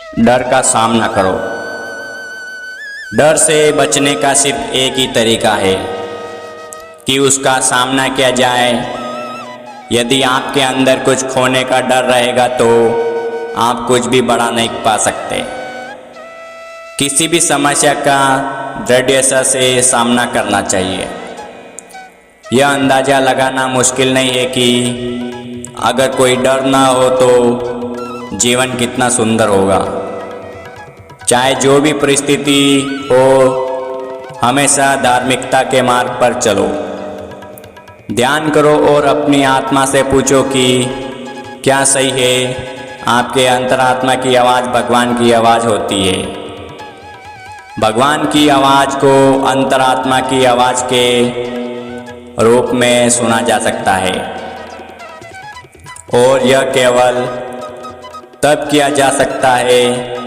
डर का सामना करो। डर से बचने का सिर्फ एक ही तरीका है कि उसका सामना किया जाए। यदि आपके अंदर कुछ खोने का डर रहेगा तो आप कुछ भी बड़ा नहीं पा सकते। किसी भी समस्या का दृढ़ता से सामना करना चाहिए। यह अंदाज़ा लगाना मुश्किल नहीं है कि अगर कोई डर ना हो तो जीवन कितना सुंदर होगा। चाहे जो भी परिस्थिति हो, हमेशा धार्मिकता के मार्ग पर चलो। ध्यान करो और अपनी आत्मा से पूछो कि क्या सही है। आपके अंतरात्मा की आवाज़ भगवान की आवाज़ होती है। भगवान की आवाज़ को अंतरात्मा की आवाज़ के रूप में सुना जा सकता है और यह केवल तब किया जा सकता है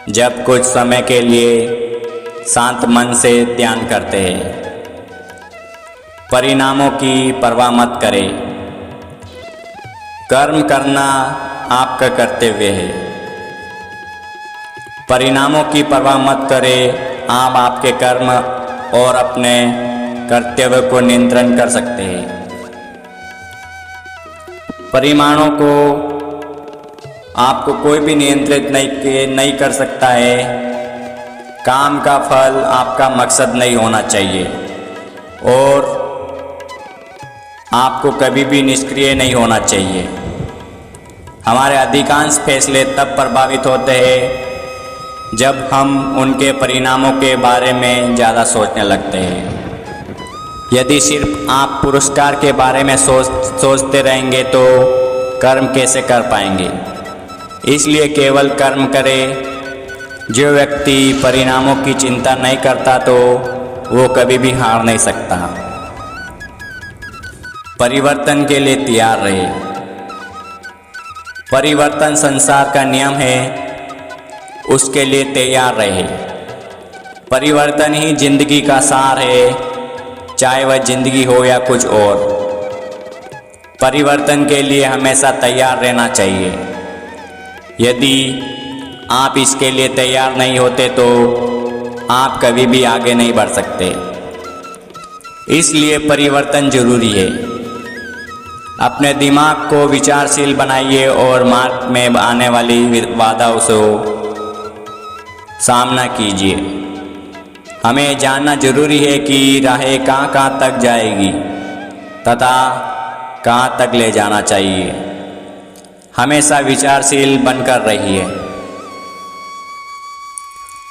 जब कुछ समय के लिए शांत मन से ध्यान करते हैं। परिणामों की परवाह मत करें। कर्म करना आपका कर्तव्य है। परिणामों की परवाह मत करें। आप आपके कर्म और अपने कर्तव्य को नियंत्रण कर सकते हैं। परिणामों को आपको कोई भी नियंत्रित नहीं कर सकता है। काम का फल आपका मकसद नहीं होना चाहिए और आपको कभी भी निष्क्रिय नहीं होना चाहिए। हमारे अधिकांश फैसले तब प्रभावित होते हैं जब हम उनके परिणामों के बारे में ज़्यादा सोचने लगते हैं। यदि सिर्फ आप पुरस्कार के बारे में सोचते रहेंगे तो कर्म कैसे कर पाएंगे। इसलिए केवल कर्म करें। जो व्यक्ति परिणामों की चिंता नहीं करता तो वो कभी भी हार नहीं सकता। परिवर्तन के लिए तैयार रहे। परिवर्तन संसार का नियम है, उसके लिए तैयार रहे। परिवर्तन ही जिंदगी का सार है, चाहे वह जिंदगी हो या कुछ और। परिवर्तन के लिए हमेशा तैयार रहना चाहिए। यदि आप इसके लिए तैयार नहीं होते तो आप कभी भी आगे नहीं बढ़ सकते। इसलिए परिवर्तन जरूरी है। अपने दिमाग को विचारशील बनाइए और मार्ग में आने वाली बाधाओं से सामना कीजिए। हमें जानना जरूरी है कि राहें कहाँ तक जाएगी तथा कहाँ तक ले जाना चाहिए। हमेशा विचारशील बनकर रहिए।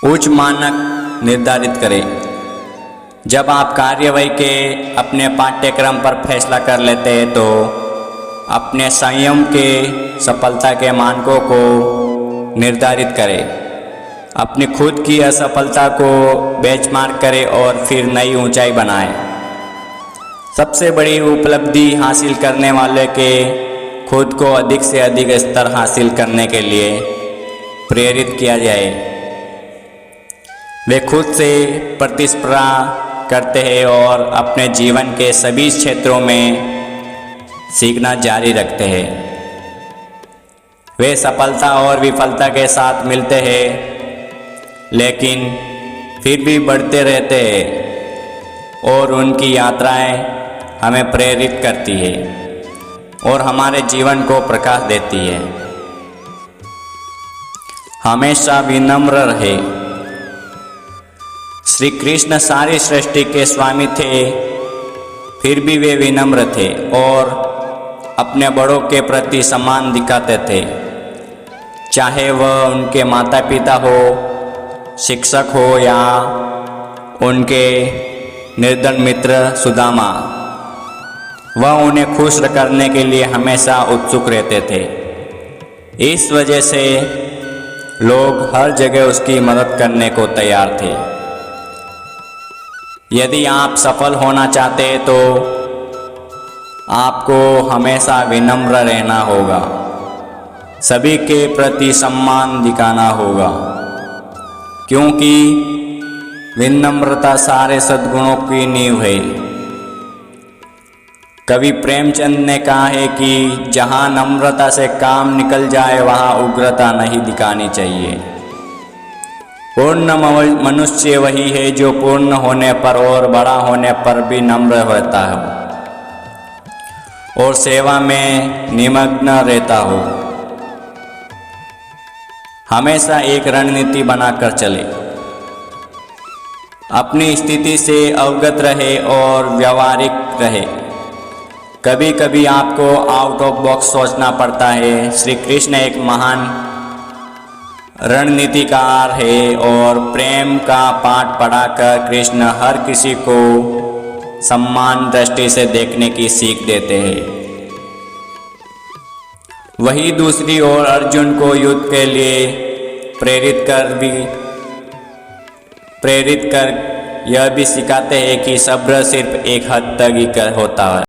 उच्च मानक निर्धारित करें। जब आप कार्यवाही के अपने पाठ्यक्रम पर फैसला कर लेते हैं तो अपने संयम के सफलता के मानकों को निर्धारित करें। अपनी खुद की असफलता को बेंचमार्क करें और फिर नई ऊंचाई बनाएं। सबसे बड़ी उपलब्धि हासिल करने वाले के खुद को अधिक से अधिक स्तर हासिल करने के लिए प्रेरित किया जाए। वे खुद से प्रतिस्पर्धा करते हैं और अपने जीवन के सभी क्षेत्रों में सीखना जारी रखते हैं। वे सफलता और विफलता के साथ मिलते हैं लेकिन फिर भी बढ़ते रहते हैं और उनकी यात्राएं हमें प्रेरित करती है और हमारे जीवन को प्रकाश देती है। हमेशा विनम्र रहे। श्री कृष्ण सारी सृष्टि के स्वामी थे, फिर भी वे विनम्र थे और अपने बड़ों के प्रति सम्मान दिखाते थे। चाहे वह उनके माता पिता हो, शिक्षक हो या उनके निर्धन मित्र सुदामा, वह उन्हें खुश करने के लिए हमेशा उत्सुक रहते थे। इस वजह से लोग हर जगह उसकी मदद करने को तैयार थे। यदि आप सफल होना चाहते हैं तो आपको हमेशा विनम्र रहना होगा। सभी के प्रति सम्मान दिखाना होगा क्योंकि विनम्रता सारे सद्गुणों की नींव है। कवि प्रेमचंद ने कहा है कि जहाँ नम्रता से काम निकल जाए वहाँ उग्रता नहीं दिखानी चाहिए। पूर्ण मनुष्य वही है जो पूर्ण होने पर और बड़ा होने पर भी नम्र होता हो और सेवा में निमग्न रहता हो। हमेशा एक रणनीति बनाकर चले, अपनी स्थिति से अवगत रहे और व्यवहारिक रहे। कभी कभी आपको आउट ऑफ बॉक्स सोचना पड़ता है। श्री कृष्ण एक महान रणनीतिकार है और प्रेम का पाठ पढ़ाकर कृष्ण हर किसी को सम्मान दृष्टि से देखने की सीख देते हैं। वही दूसरी ओर अर्जुन को युद्ध के लिए प्रेरित कर यह भी सिखाते हैं कि सब्र सिर्फ एक हद तक ही होता है।